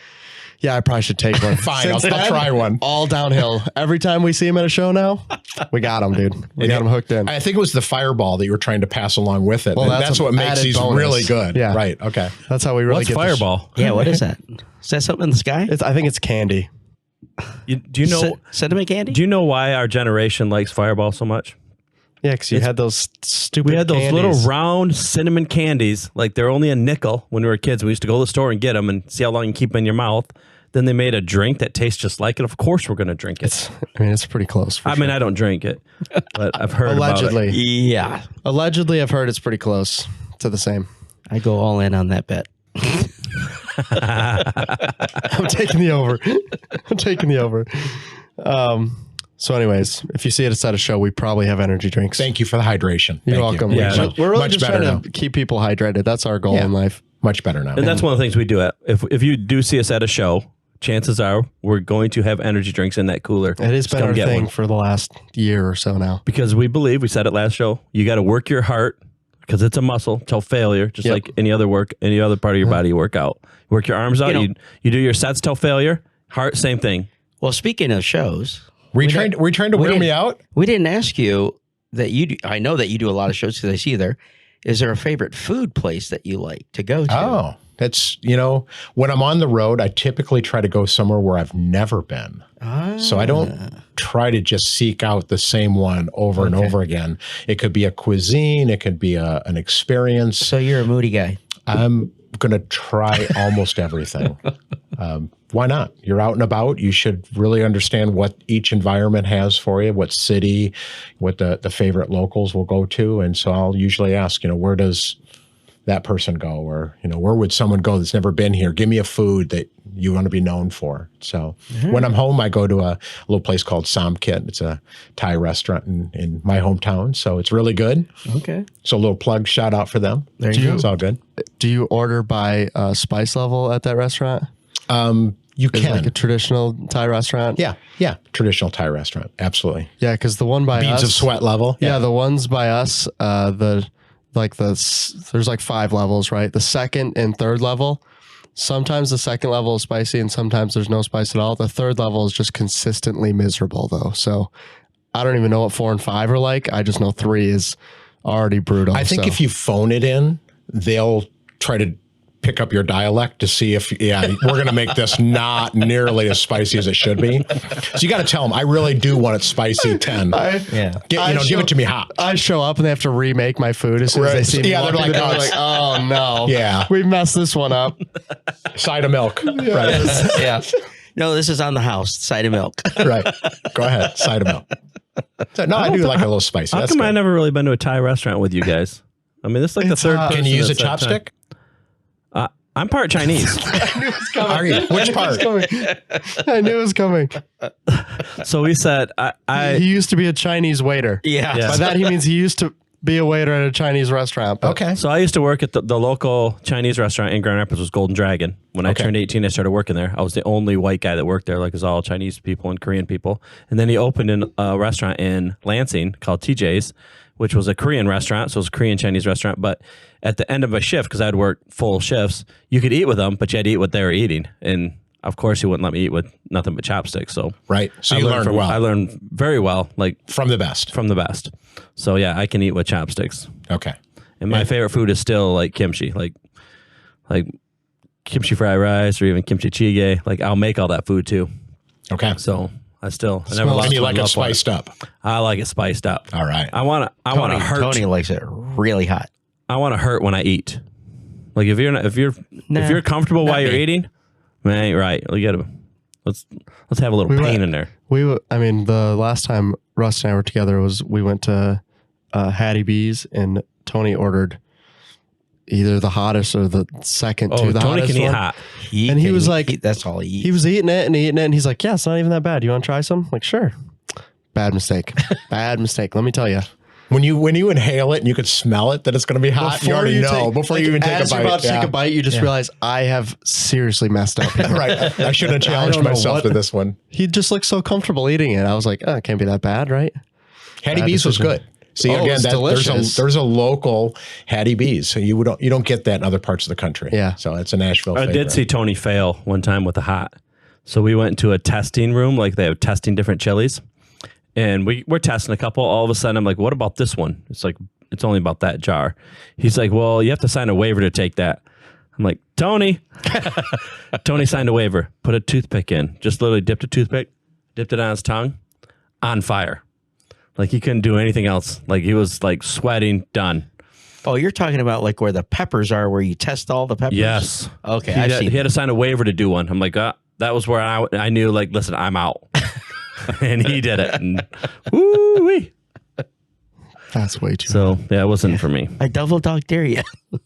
"Yeah, I probably should take one." Fine, I'll Since then, try one. All downhill. Every time we see him at a show now, we got him, dude. We got him hooked in. I think it was the Fireball that you were trying to pass along with it. Well, And that's that's an what makes added these bonus. really good. Yeah. Right. Okay. That's how we really What's get the Fireball? Yeah, what is that? Is that something in the sky? I think it's candy. Do you know? Cinnamon candy? Do you know why our generation likes Fireball so much? Yeah, because you had those stupid. We had those candies. little round cinnamon candies, like they're only a nickel when we were kids. We used to go to the store and get them and see how long you keep them in your mouth. Then they made a drink that tastes just like it. Of course, we're going to drink it. It's pretty close. I mean, I don't drink it, but I've heard allegedly. about it. Yeah. Allegedly, I've heard it's pretty close to the same. I go all in on that bet. I'm taking the over. I'm taking the over. So anyways, if you see us at a show, we probably have energy drinks. Thank you for the hydration. You're Thank welcome. You. Yeah, We're really much just better trying now. to keep people hydrated. That's our goal Yeah. in life. Much better now. And that's one of the things we do. If you do see us at a show, chances are we're going to have energy drinks in that cooler. It has Just been come our get thing one. for the last year or so now. Because we believe, we said it last show, you got to work your heart because it's a muscle till failure, just Yep. like any other part of your body you work out. Work your arms out. You You, know- you do your sets till failure. Heart, same thing. Well, speaking of shows, Were you trying to wear me out? we didn't ask you that you do. I know that you do a lot of shows because I see you there. Is there a favorite food place that you like to go to? Oh, that's, when I'm on the road, I typically try to go somewhere where I've never been. So I don't try to just seek out the same one over and over again. It could be a cuisine. It could be an experience. So you're a moody guy. I'm going to try almost everything. Why not? You're out and about. You should really understand what each environment has for you, what city, what the favorite locals will go to. And so I'll usually ask, where does that person go? Or, where would someone go that's never been here? Give me a food that you want to be known for. So when I'm home, I go to a little place called Signage. It's a Thai restaurant in my hometown. So it's really good. Okay. So a little plug, shout out for them. There you go. It's all good. Do you order by spice level at that restaurant? You Is it can. like a traditional Thai restaurant? Yeah. Traditional Thai restaurant. Absolutely. Yeah, because the one by Beads us, of sweat level. Yeah, the ones by us, there's like 5 levels, right? The second and third level. Sometimes the second level is spicy, and sometimes there's no spice at all. The third level is just consistently miserable, though. So I don't even know what 4 and 5 are like. I just know 3 is already brutal. I think if you phone it in, they'll try to pick up your dialect to see if, we're going to make this not nearly as spicy as it should be. So you got to tell them, I really do want it spicy 10. Give it to me hot. I show up and they have to remake my food as soon as they see me. Yeah, they're walking like, through the door, like, oh no. Yeah. We messed this one up. Side of milk. Right. Yeah. No, this is on the house. Side of milk. Right. Go ahead. Side of milk. So, no, I do like a little spicy. How That's come good. I never really been to a Thai restaurant with you guys? I mean, this is like the It's third hot. person Can you use a that's that time. chopstick? I'm part Chinese. Are you? Which part? I knew it was coming. So we said, He used to be a Chinese waiter. Yeah. Yeah. By that, he means he used to be a waiter at a Chinese restaurant. But Okay. So I used to work at the local Chinese restaurant in Grand Rapids was Golden Dragon. When I turned 18, I started working there. I was the only white guy that worked there, like it was all Chinese people and Korean people. And then he opened a restaurant in Lansing called TJ's, which was a Korean restaurant. So it was a Korean Chinese restaurant. But at the end of my shift, because I'd work full shifts, you could eat with them, but you had to eat what they were eating. And of course, he wouldn't let me eat with nothing but chopsticks. So Right. So you learned well. I learned very well, like From the best. from the best. So yeah, I can eat with chopsticks. Okay. And my favorite food is still like kimchi, like kimchi fried rice or even kimchi jjigae. Like I'll make all that food too. Okay. So I never lost And you my like it love for spiced up. I like it spiced up. All right. I want to hurt. Tony likes it really hot. I want to hurt when I eat. Like if you're comfortable while you're me. eating, man, ain't right. You gotta. Let's have a little pain in there. I mean, the last time Russ and I were together was we went to Hattie B's and Tony ordered either the hottest or the second to the Tony hottest can eat one. hot. And he was like, that's all he eats. He was eating it and he's like, yeah, it's not even that bad. You want to try some? I'm like, sure. Bad mistake. Bad mistake. Let me tell you. When you inhale it and you could smell it that it's going to be hot, you already know before you even take a bite. As you're about to take a bite, you just realize I have seriously messed up. Right. I shouldn't have challenged myself to this one. He just looked so comfortable eating it. I was like, oh, it can't be that bad, right? Hattie B's was good. See, again, there's a local Hattie B's. So you don't get that in other parts of the country. Yeah. So it's a Nashville favorite. I did see Tony fail one time with the hot. So we went into a testing room, like they have testing different chilies. And we're testing a couple. All of a sudden, I'm like, what about this one? It's like, it's only about that jar. He's like, well, you have to sign a waiver to take that. I'm like, Tony. Tony signed a waiver, put a toothpick in, just literally dipped a toothpick, dipped it on his tongue, on fire. Like he couldn't do anything else. Like he was like sweating, done. Oh, you're talking about like where the peppers are, where you test all the peppers? Yes. Okay, He had to sign a waiver to do one. I'm like, that was where I knew, like, listen, I'm out. And he did it. And woo-wee. That's way too So, yeah, it wasn't for me. I double dog dare you. It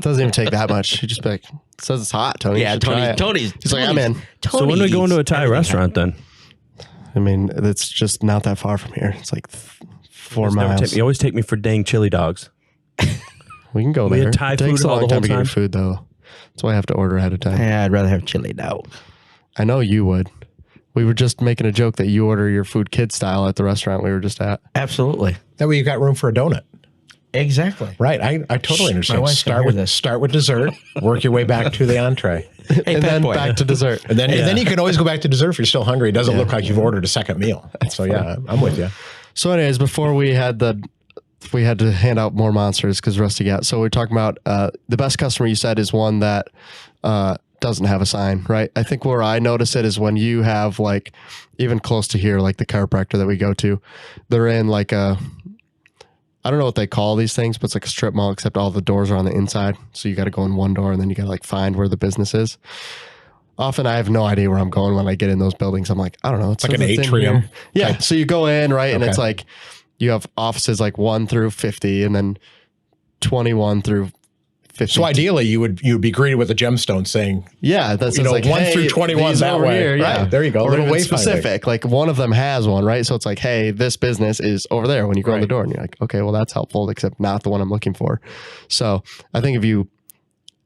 doesn't even take that much. You just be like, it says it's hot, Tony. Yeah, Tony's. He's like, I'm in. So when we go into a Thai restaurant then? I mean, it's just not that far from here. It's like 4 miles. You always take me for dang chili dogs. We can go We there. had Thai It takes food a all long the time to whole get your time. food, though. That's why I have to order ahead of time. Yeah, I'd rather have chili dog. I know you would. We were just making a joke that you order your food kid style at the restaurant we were just at. Absolutely. That way you got room for a donut. Exactly. Right. I totally understand. wife's gonna hear this. Start with dessert, work your way back to the entree. Hey, And Pep then Boy. back to dessert. And then you can always go back to dessert if you're still hungry. It doesn't look like you've ordered a second meal. So yeah, I'm with you. So anyways, before we had to hand out more monsters because Rusty got. So we're talking about the best customer you said is one that doesn't have a sign, right? I think where I notice it is when you have like even close to here, like the chiropractor that we go to, they're in like a, I don't know what they call these things, but it's like a strip mall, except all the doors are on the inside. So you got to go in one door and then you got to like find where the business is. Often I have no idea where I'm going when I get in those buildings. I'm like, I don't know. It's Like an in atrium. here. Yeah. So you go in, right? And Okay. it's like, you have offices like 1 through 50 and then 21 through 50. So ideally, you would be greeted with a gemstone saying, yeah, that's like 1 hey, through 21 these that over way. here, yeah. Right, there you go. Or Little even wayfinding. specific. Like one of them has one, right? So it's like, hey, this business is over there when you go in the Right. door, and you're like, okay, well that's helpful, except not the one I'm looking for. So I think if you,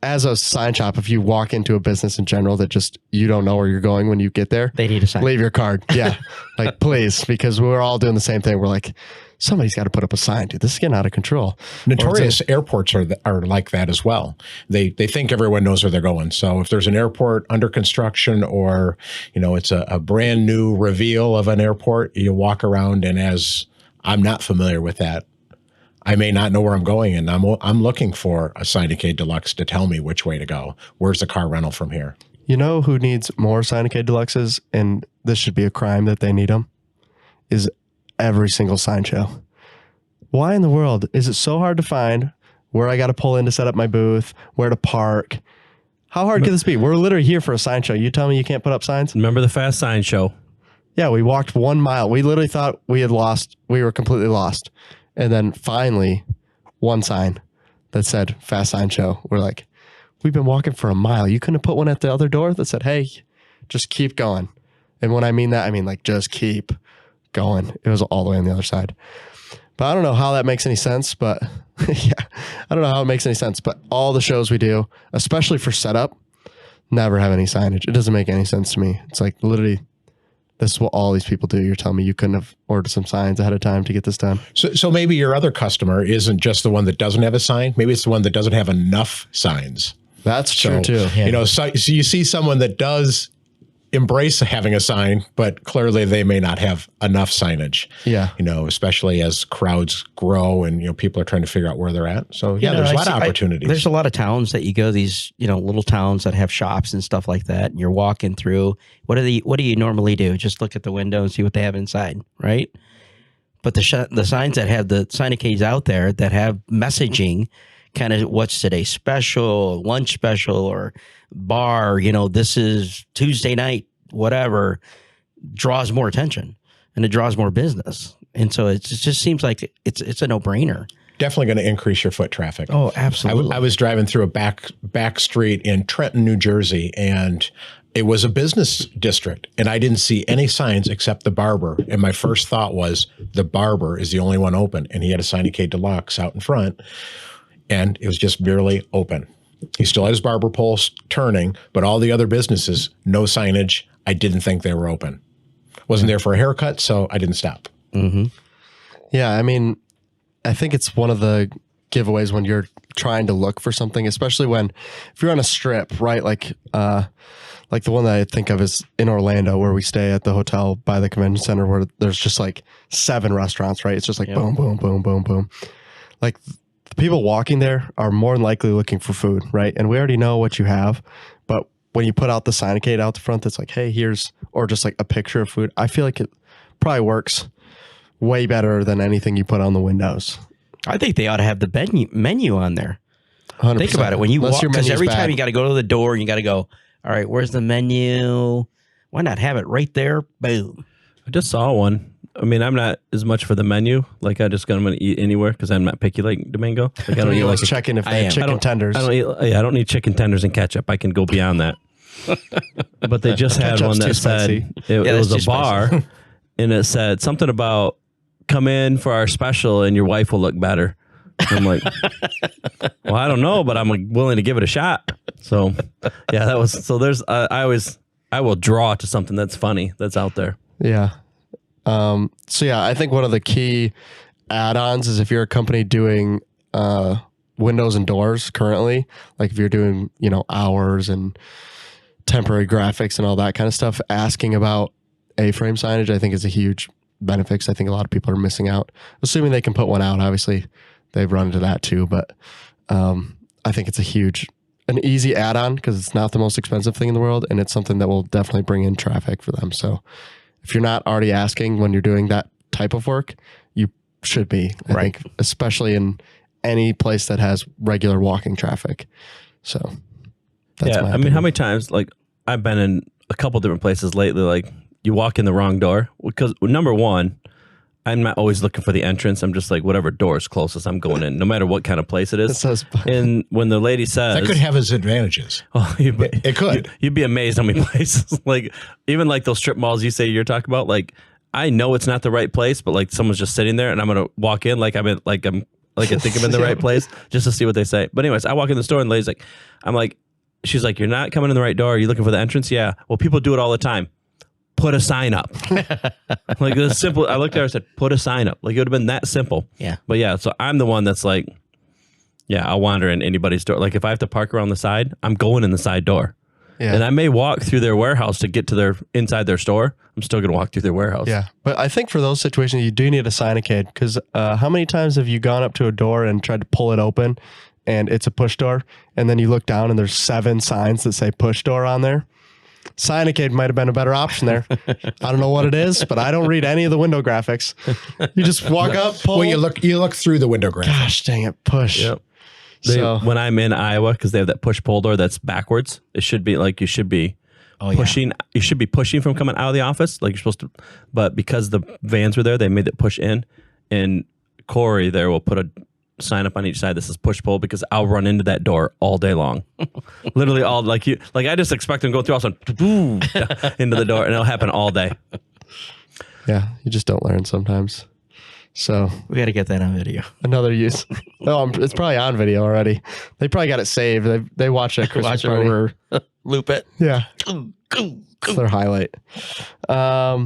as a sign shop, if you walk into a business in general that just you don't know where you're going when you get there, They need a sign. leave your card. Yeah, like please, because we're all doing the same thing. We're like, somebody's got to put up a sign, dude. This is getting out of control. Notorious airports are like that as well. They think everyone knows where they're going. So if there's an airport under construction or, it's a brand new reveal of an airport, you walk around and as I'm not familiar with that, I may not know where I'm going and I'm looking for a Signicade Deluxe to tell me which way to go. Where's the car rental from here? You know who needs more Signacade Deluxes, and this should be a crime that they need them, is every single sign show. Why in the world is it so hard to find where I got to pull in to set up my booth, where to park? How hard can this be? We're literally here for a sign show. You tell me you can't put up signs? Remember the Fast Sign Show? Yeah, we walked 1 mile. We literally thought we had lost. We were completely lost. And then finally, one sign that said Fast Sign Show. We're like, we've been walking for a mile. You couldn't have put one at the other door that said, hey, just keep going. And when I mean that, I mean like just keep going. It was all the way on the other side. But I don't know how that makes any sense. But yeah, I don't know how it makes any sense. But all the shows we do, especially for setup, never have any signage. It doesn't make any sense to me. It's like literally, this is what all these people do. You're telling me you couldn't have ordered some signs ahead of time to get this done. So maybe your other customer isn't just the one that doesn't have a sign. Maybe it's the one that doesn't have enough signs. That's true too. So you see someone that does embrace having a sign, but clearly they may not have enough signage. Yeah. Especially as crowds grow and, people are trying to figure out where they're at. So yeah, there's a lot of opportunities. There's a lot of towns that you go, these, little towns that have shops and stuff like that. And you're walking through. What do you normally do? Just look at the window and see what they have inside, right? But the signs that have the Signicades out there that have messaging, kind of what's today's special, lunch special, or bar, this is Tuesday night, whatever, draws more attention and it draws more business. And so it just seems like it's a no-brainer. Definitely going to increase your foot traffic. Oh, absolutely. I was driving through a back street in Trenton, New Jersey, and it was a business district, and I didn't see any signs except the barber. And my first thought was the barber is the only one open, and he had a Signnicade Deluxe out in front, and it was just barely open. He still had his barber pole turning, but all the other businesses, no signage. I didn't think they were open. Wasn't there for a haircut, so I didn't stop. Mm-hmm. Yeah, I mean, I think it's one of the giveaways when you're trying to look for something, especially if you're on a strip, right? Like the one that I think of is in Orlando, where we stay at the hotel by the convention center, where there's just like 7 restaurants, right? It's just like boom, boom, boom, boom, boom. Like the people walking there are more than likely looking for food, right? And we already know what you have, but when you put out the Signnicade out the front, that's like, hey, or just like a picture of food. I feel like it probably works way better than anything you put on the windows. I think they ought to have the menu on there. 100%. Think about it when you walk, because every time bad. you got to go to the door and you got to go, all right, where's the menu? Why not have it right there? Boom. I just saw one. I mean, I'm not as much for the menu. Like, I'm going to eat anywhere because I'm not picky like Domingo. Like, I don't eat like checking if they have chicken tenders. I don't need chicken tenders and ketchup. I can go beyond that. But they just had one that said it was a bar, and it said something about come in for our special and your wife will look better. I'm like, well, I don't know, but I'm like willing to give it a shot. So yeah, that was, so there's, I will draw to something that's funny that's out there. Yeah. So yeah, I think one of the key add-ons is if you're a company doing, windows and doors currently, like if you're doing, hours and temporary graphics and all that kind of stuff, asking about A-frame signage, I think is a huge benefit, 'cause I think a lot of people are missing out, assuming they can put one out. Obviously they've run into that too, but I think it's an easy add-on because it's not the most expensive thing in the world, and it's something that will definitely bring in traffic for them. So if you're not already asking when you're doing that type of work, you should be, I think, especially in any place that has regular walking traffic. So that's my opinion. How many times, like, I've been in a couple different places lately, like you walk in the wrong door, because number one, I'm not always looking for the entrance. I'm just like, whatever door is closest, I'm going in, no matter what kind of place it is. And when the lady says... That could have its advantages. Oh, it could. You'd be amazed how many places, like, even like those strip malls you say you're talking about, like, I know it's not the right place, but like someone's just sitting there and I'm going to walk in like I think I'm in the right place just to see what they say. But anyways, I walk in the store and the lady's like, she's like, you're not coming in the right door. Are you looking for the entrance? Yeah. Well, people do it all the time. Put a sign up. Like, it's simple. I looked there and said, put a sign up. Like, it would have been that simple. Yeah. But yeah, so I'm the one that's like, yeah, I'll wander in anybody's door. Like, if I have to park around the side, I'm going in the side door. Yeah. And I may walk through their warehouse to get to inside their store. I'm still going to walk through their warehouse. Yeah. But I think for those situations, you do need a Signnicade, because how many times have you gone up to a door and tried to pull it open and it's a push door, and then you look down and there's 7 signs that say push door on there? Signnicade might have been a better option there. I don't know what it is, but I don't read any of the window graphics. You just walk up, pull. Well, you look through the window graphics. Gosh dang it, push. Yep. When I'm in Iowa, because they have that push pull door that's backwards, it should be like you should be pushing. Yeah. You should be pushing from coming out of the office, like you're supposed to. But because the vans were there, they made it push in. And Corey there will put a sign up on each side that says push pull, because I'll run into that door all day long. Literally all like I just expect them to go through also into the door, and it'll happen all day. Yeah, you just don't learn sometimes. So we got to get that on video. Another use. Oh, it's probably on video already. They probably got it saved. They watch it. Watch it over, loop it. Yeah, it's their highlight. I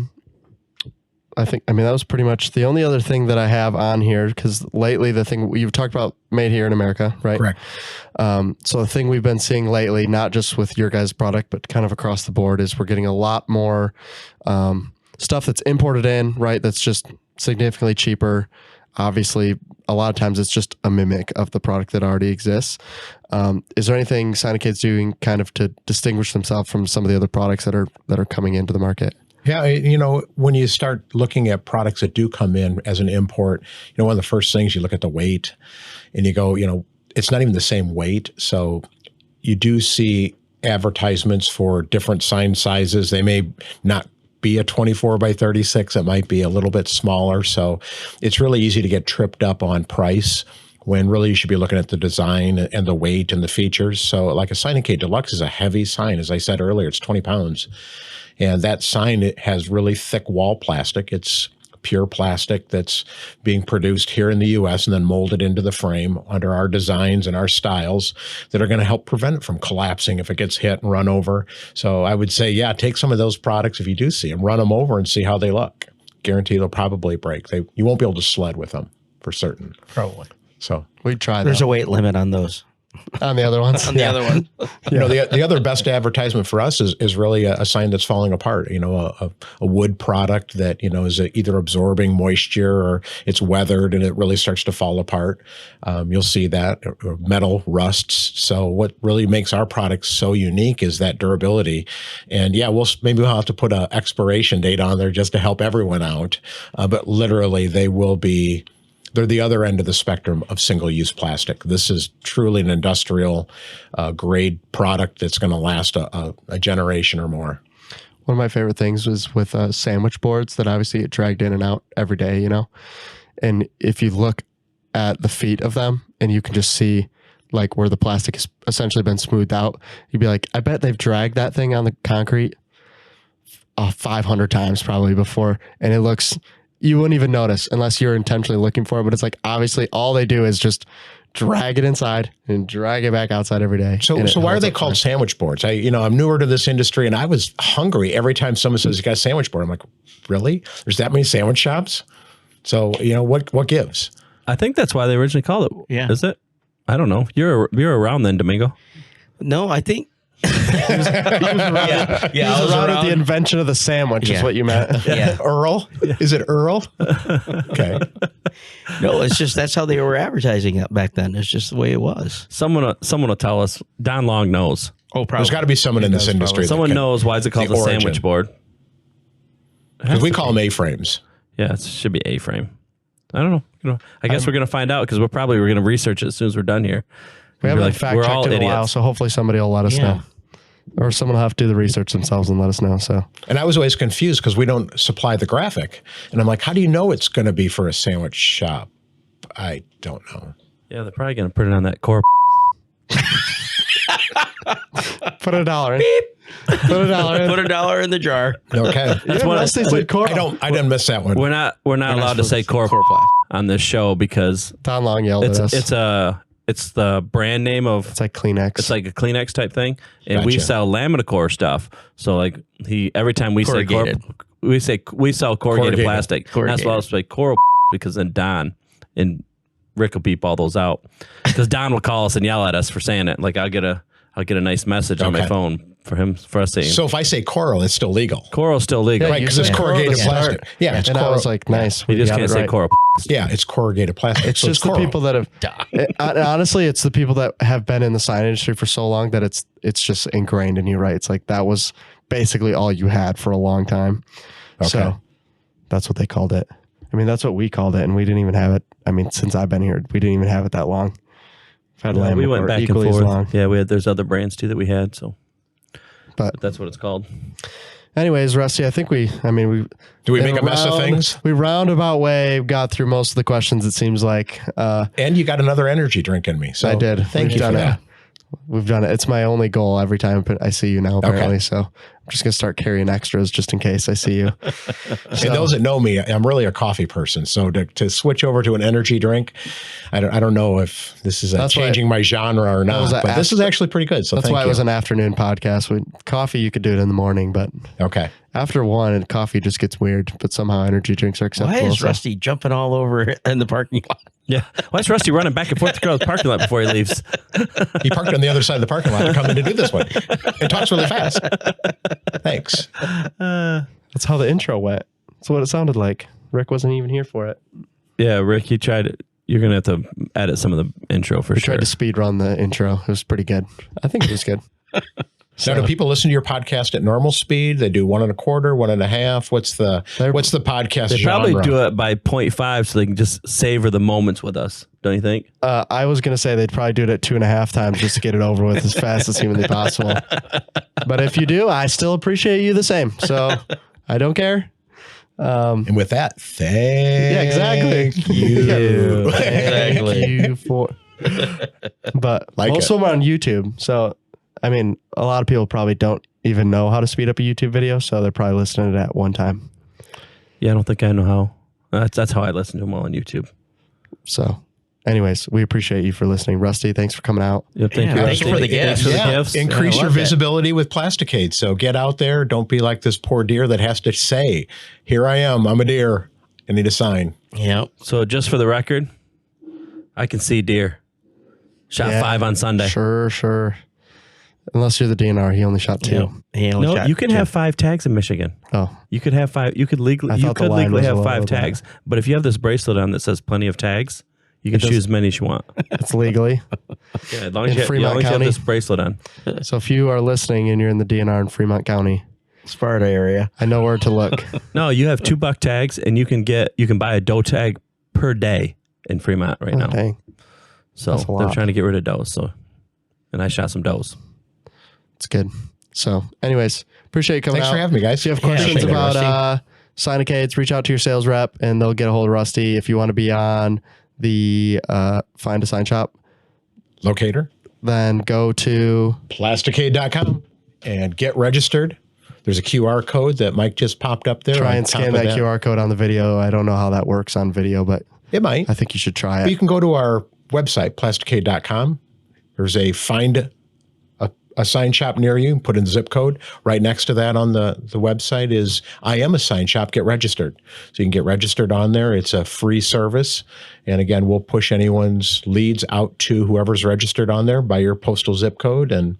mean, that was pretty much the only other thing that I have on here, because lately the thing you've talked about, made here in America, right? Correct. So the thing we've been seeing lately, not just with your guys' product, but kind of across the board, is we're getting a lot more stuff that's imported in, right? That's just significantly cheaper. Obviously, a lot of times it's just a mimic of the product that already exists. Is there anything Signicade's doing kind of to distinguish themselves from some of the other products that are coming into the market? Yeah, when you start looking at products that do come in as an import, one of the first things you look at the weight, and you go, it's not even the same weight. So you do see advertisements for different sign sizes. They may not be a 24 by 36. It might be a little bit smaller. So it's really easy to get tripped up on price when really you should be looking at the design and the weight and the features. So like a Signicade Deluxe is a heavy sign. As I said earlier, it's 20 pounds. And that sign, it has really thick wall plastic. It's pure plastic that's being produced here in the U.S. and then molded into the frame under our designs and our styles that are going to help prevent it from collapsing if it gets hit and run over. So I would say, yeah, take some of those products if you do see them, run them over and see how they look. Guarantee they'll probably break. You won't be able to sled with them for certain. Probably. So we'd try. There's a weight limit on those. On the other ones. On the other one. You know, the other best advertisement for us is really a sign that's falling apart. You know, a wood product that, you know, is either absorbing moisture or it's weathered and it really starts to fall apart. You'll see that, or metal rusts. So what really makes our products so unique is that durability. And yeah, maybe we'll have to put an expiration date on there just to help everyone out. But literally they're the other end of the spectrum of single-use plastic. This is truly an industrial grade product that's going to last a generation or more. One of my favorite things was with sandwich boards that obviously get dragged in and out every day, you know? And if you look at the feet of them and you can just see like where the plastic has essentially been smoothed out, you'd be like, I bet they've dragged that thing on the concrete 500 times probably before. And it looks... You wouldn't even notice unless you're intentionally looking for it. But it's like, obviously, all they do is just drag it inside and drag it back outside every day. So why are they called sandwich boards? I'm newer to this industry, and I was hungry every time someone says you got a sandwich board. I'm like, really? There's that many sandwich shops? So, you know, what gives? I think that's why they originally called it. Yeah. Is it? I don't know. You're around then, Domingo. No, I think... he was around at the invention of the sandwich is what you meant. Yeah. Earl? Yeah. Is it Earl? Okay. No, it's just that's how they were advertising it back then. It's just the way it was. Someone will tell us. Don Long knows. Oh, probably. There's got to be someone in this industry. Someone knows why is it called the sandwich board. Because we call them A-frames. Yeah, it should be A-frame. I don't know. I guess we're going to find out because we're going to research it as soon as we're done here. We haven't fact checked in a while, so hopefully somebody will let us know. Or someone will have to do the research themselves and let us know. So, and I was always confused because we don't supply the graphic. And I'm like, how do you know it's going to be for a sandwich shop? I don't know. Yeah, they're probably going to put it on that core. Put $1 in. Put $1 in. Put $1 in the jar. Okay. That's what I said. I didn't miss that one. We're not allowed to say core on this show because Don Long yelled at us. It's the brand name of... It's like Kleenex. It's like a Kleenex type thing. And we sell Laminacore stuff. So like every time we say we sell corrugated plastic. That's why I'll say core because then Don and Rick will beep all those out. Because Don will call us and yell at us for saying it. Like I'll get a nice message on my phone for us saying. So if I say coral, it's still legal. Coral's still legal. Right, because it's corrugated plastic. Yeah, it's I was like, nice. You just can't say coral. Yeah, it's corrugated plastic. It's just the people that have... honestly, it's the people that have been in the sign industry for so long that it's just ingrained in you, right? It's like that was basically all you had for a long time. Okay. So that's what they called it. I mean, that's what we called it, and we didn't even have it. I mean, since I've been here, we didn't even have it that long. We went back and forth. Yeah, there's other brands too that we had. So, but that's what it's called. Anyways, Rusty, I think do we make a mess of things? We roundabout way got through most of the questions, it seems like. And you got another energy drink in me. So I did. Thank you for that. We've done it. It's my only goal every time I see you now, apparently. Okay. So I'm just going to start carrying extras just in case I see you. And those that know me, I'm really a coffee person. So to switch over to an energy drink, I don't know if this is changing my genre or not, but this is actually pretty good. So that's why it was an afternoon podcast. Coffee, you could do it in the morning, but after 1, coffee just gets weird, but somehow energy drinks are acceptable. Why is Rusty jumping all over in the parking lot? Yeah. Why is Rusty running back and forth to go to the parking lot before he leaves? He parked on the other side of the parking lot to come in to do this one. It talks really fast. Thanks. That's how the intro went. That's what it sounded like. Rick wasn't even here for it. Yeah, Rick, you tried it. You're going to have to edit some of the intro for sure. We tried to speed run the intro. It was pretty good. I think it was good. Now, do people listen to your podcast at normal speed? They do 1 1/4, 1 1/2. What's the podcast They genre? probably do it by 0.5 so they can just savor the moments with us. Don't you think? I was going to say they'd probably do it at 2.5 times just to get it over with as fast as humanly possible. But if you do, I still appreciate you the same. So I don't care. And with that, thank exactly. you. Thank you for. But most of them are on YouTube. So, I mean, a lot of people probably don't even know how to speed up a YouTube video. So they're probably listening to it at one time. Yeah, I don't think I know how. That's how I listen to them all on YouTube. So, anyways, we appreciate you for listening. Rusty, thanks for coming out. Yep, thank you. Thanks for the Thanks gifts. for the gifts. Increase I your love that. visibility with Plasticade. So get out there. Don't be like this poor deer that has to say, here I am. I'm a deer. I need a sign. Yeah. So just for the record, I can see deer. Shot 5 on Sunday. Sure. Unless you're the DNR, he only shot 2. Yeah. He only No, shot you can 2. have 5 tags in Michigan. Oh, You could have 5. You could legally. I You thought the could line legally was have a 5 little bit. tags. But if you have this bracelet on that says plenty of tags, you can choose as many as you want. it's legally. Yeah, as long as In you, as Fremont long as you have County? this bracelet on. So if you are listening and you're in the DNR in Fremont County, Sparta area. I know where to look. No, you have $2 tags, and you can buy a doe tag per day in Fremont right now. Dang. So That's a they're lot. trying to get rid of does. So, and I shot some does. It's good. So, anyways, appreciate you coming Thanks out. for having me, guys. If you have Yeah, questions appreciate it, about Signacades, reach out to your sales rep and they'll get a hold of Rusty. If you want to be on the Find a Sign Shop, Locator. then go to Plasticade.com and get registered. There's a QR code that Mike just popped up there. try on and top scan of that QR code on the video. I don't know how that works on video, but It might. I think you should try But you it. can go to our website, plasticade.com. There's a find a sign shop near you, put in the zip code. Right next to that on the website is I am a sign shop, get registered. So you can get registered on there. It's a free service. And again, we'll push anyone's leads out to whoever's registered on there by your postal zip code. And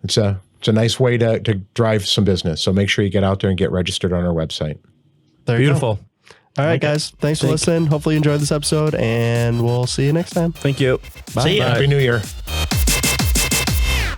it's a nice way to drive some business. So make sure you get out there and get registered on our website. There you go. Beautiful. All right, guys. Thanks for listening. Hopefully you enjoyed this episode and we'll see you next time. Thank you. See ya. Happy New Year.